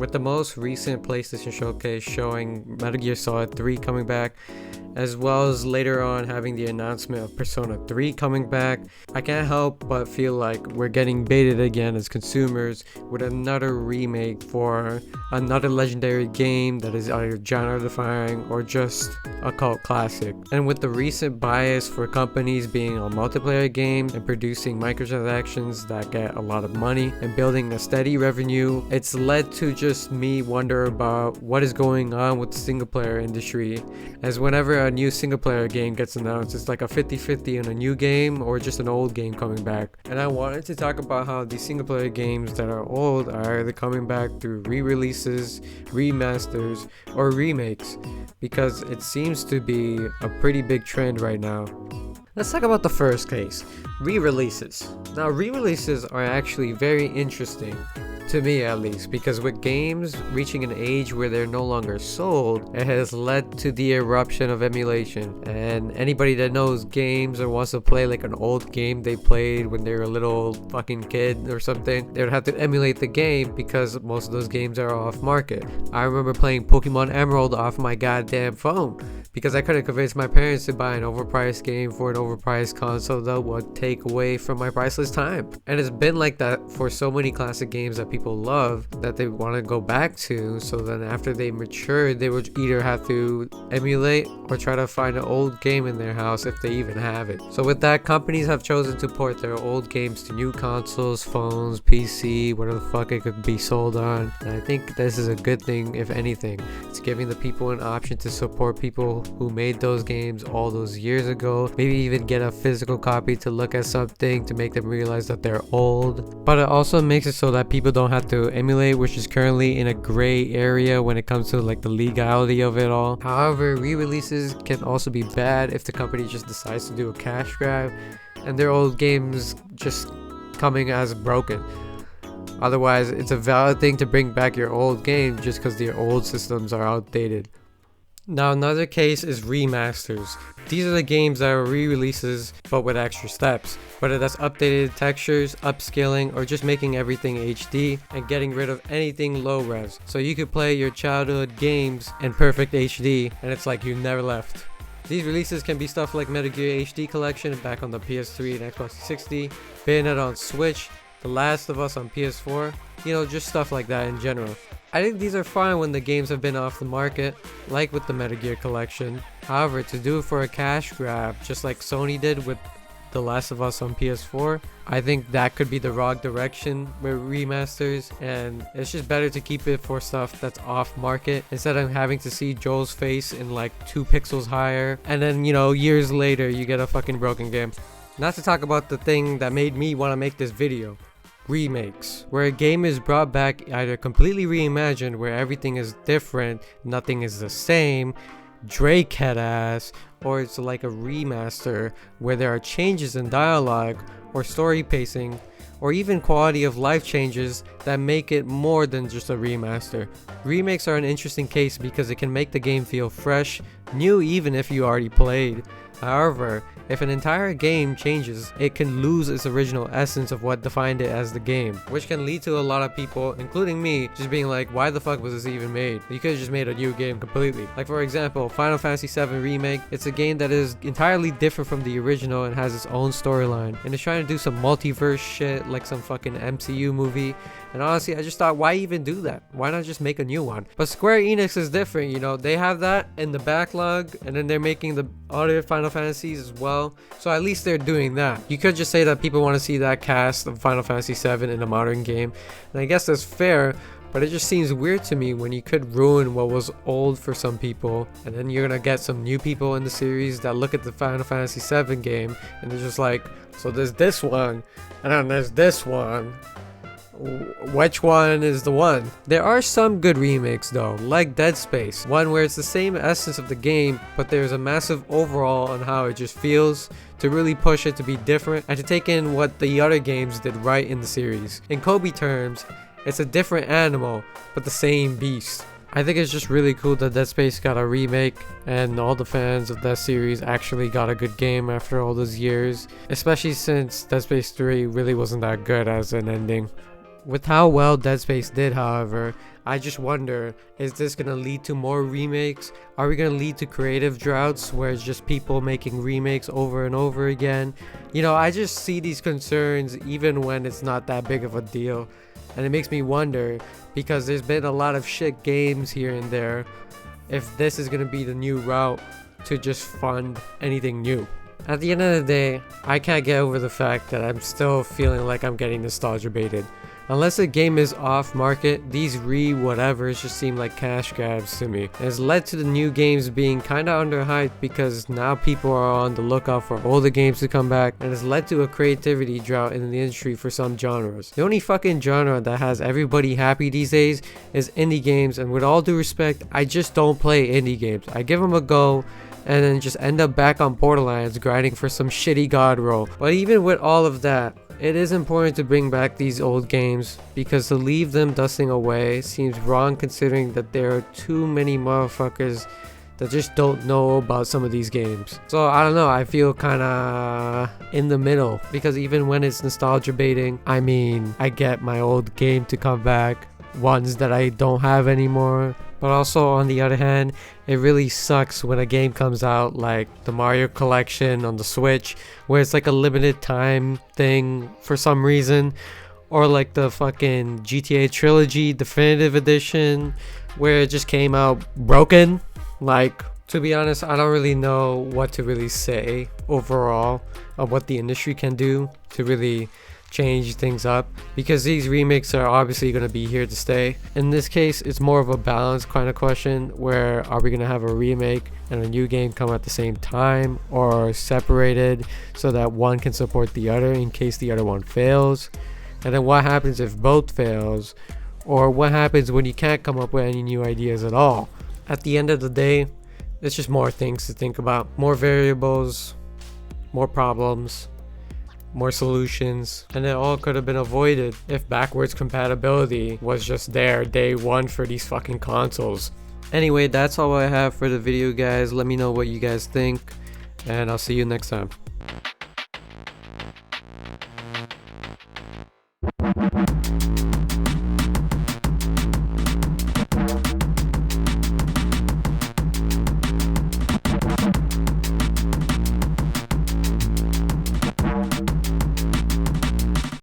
With the most recent PlayStation Showcase showing Metal Gear Solid 3 coming back, as well as later on having the announcement of Persona 3 coming back, I can't help but feel like we're getting baited again as consumers with another remake for another legendary game that is either genre defying or just a cult classic. And with the recent bias for companies being on multiplayer games and producing microtransactions that get a lot of money and building a steady revenue, it's led to just me wonder about what is going on with the single player industry, as whenever a new single player game gets announced, it's like a 50-50 on a new game or just an old game coming back. And I wanted to talk about how these single player games that are old are either coming back through re-releases, remasters, or remakes, because it seems to be a pretty big trend right now. Let's talk about the first case, re-releases. Now, re-releases are actually very interesting, to me at least, because with games reaching an age where they're no longer sold, it has led to the eruption of emulation. And anybody that knows games or wants to play like an old game they played when they were a little fucking kid or something, they would have to emulate the game because most of those games are off market. I remember playing Pokemon Emerald off my goddamn phone because I couldn't convince my parents to buy an overpriced game for an overpriced console that would take away from my priceless time. And it's been like that for so many classic games that people love that they want to go back to, so then after they mature, they would either have to emulate or try to find an old game in their house if they even have it. So with that, companies have chosen to port their old games to new consoles, phones, PC, whatever the fuck it could be sold on. And I think this is a good thing, if anything. It's giving the people an option to support people who made those games all those years ago, maybe even get a physical copy to look at something to make them realize that they're old. But it also makes it so that people don't have to emulate, which is currently in a gray area when it comes to like the legality of it all. However, re-releases can also be bad if the company just decides to do a cash grab and their old games just coming as broken. Otherwise, it's a valid thing to bring back your old game just because your old systems are outdated. Now, another case is remasters. These are the games that are re-releases but with extra steps, whether that's updated textures, upscaling, or just making everything HD and getting rid of anything low res, so you could play your childhood games in perfect HD and it's like you never left. These releases can be stuff like Metal Gear HD Collection back on the PS3 and Xbox 360, Bayonetta on Switch, The Last of Us on PS4, just stuff like that in general. I think these are fine when the games have been off the market, like with the Metal Gear Collection. However, to do it for a cash grab, just like Sony did with The Last of Us on PS4, I think that could be the wrong direction with remasters, and it's just better to keep it for stuff that's off market instead of having to see Joel's face in like 2 pixels higher, and then years later you get a fucking broken game. Not to talk about the thing that made me want to make this video. Remakes, where a game is brought back either completely reimagined where everything is different, nothing is the same, Drake head ass, or it's like a remaster where there are changes in dialogue or story pacing or even quality of life changes that make it more than just a remaster. Remakes are an interesting case because it can make the game feel fresh, new even if you already played. However, if an entire game changes, it can lose its original essence of what defined it as the game, which can lead to a lot of people, including me, just being like, why the fuck was this even made? You could have just made a new game completely. Like for example, Final Fantasy VII Remake, it's a game that is entirely different from the original and has its own storyline, and it's trying to do some multiverse shit like some fucking MCU movie. And honestly, I just thought, why even do that? Why not just make a new one? But Square Enix is different, they have that in the backlog, and then they're making the other Final Fantasies as well. So at least they're doing that. You could just say that people want to see that cast of Final Fantasy VII in a modern game, and I guess that's fair, but it just seems weird to me when you could ruin what was old for some people, and then you're gonna get some new people in the series that look at the Final Fantasy VII game, and they're just like, so there's this one, and then there's this one. Which one is the one? There are some good remakes though, like Dead Space, one where it's the same essence of the game, but there's a massive overhaul on how it just feels, to really push it to be different and to take in what the other games did right in the series. In Kobe terms, it's a different animal, but the same beast. I think it's just really cool that Dead Space got a remake and all the fans of that series actually got a good game after all those years, especially since Dead Space 3 really wasn't that good as an ending. With how well Dead Space did, however, I just wonder, is this gonna lead to more remakes? Are we gonna lead to creative droughts where it's just people making remakes over and over again? You know, I just see these concerns even when it's not that big of a deal. And it makes me wonder, because there's been a lot of shit games here and there, if this is gonna be the new route to just fund anything new. At the end of the day, I can't get over the fact that I'm still feeling like I'm getting nostalgia baited. Unless a game is off market, these whatevers just seem like cash grabs to me. It's led to the new games being kinda underhyped because now people are on the lookout for older games to come back, and it's led to a creativity drought in the industry for some genres. The only fucking genre that has everybody happy these days is indie games, and with all due respect, I just don't play indie games. I give them a go and then just end up back on Borderlands grinding for some shitty god roll. But even with all of that, it is important to bring back these old games, because to leave them dusting away seems wrong considering that there are too many motherfuckers that just don't know about some of these games. So I don't know, I feel kinda in the middle, because even when it's nostalgia baiting, I mean, I get my old game to come back, ones that I don't have anymore. But also on the other hand, it really sucks when a game comes out like the Mario Collection on the Switch, where it's like a limited time thing for some reason, or like the fucking GTA Trilogy Definitive Edition, where it just came out broken. Like, to be honest, I don't really know what to really say overall of what the industry can do to really change things up, because these remakes are obviously going to be here to stay. In this case, it's more of a balance kind of question, where are we going to have a remake and a new game come at the same time, or separated so that one can support the other in case the other one fails? And then what happens if both fails, or what happens when you can't come up with any new ideas at all? At the end of the day, it's just more things to think about, more variables, more problems, more solutions, and it all could have been avoided if backwards compatibility was just there day one for these fucking consoles. Anyway, that's all I have for the video, guys. Let me know what you guys think, and I'll see you next time.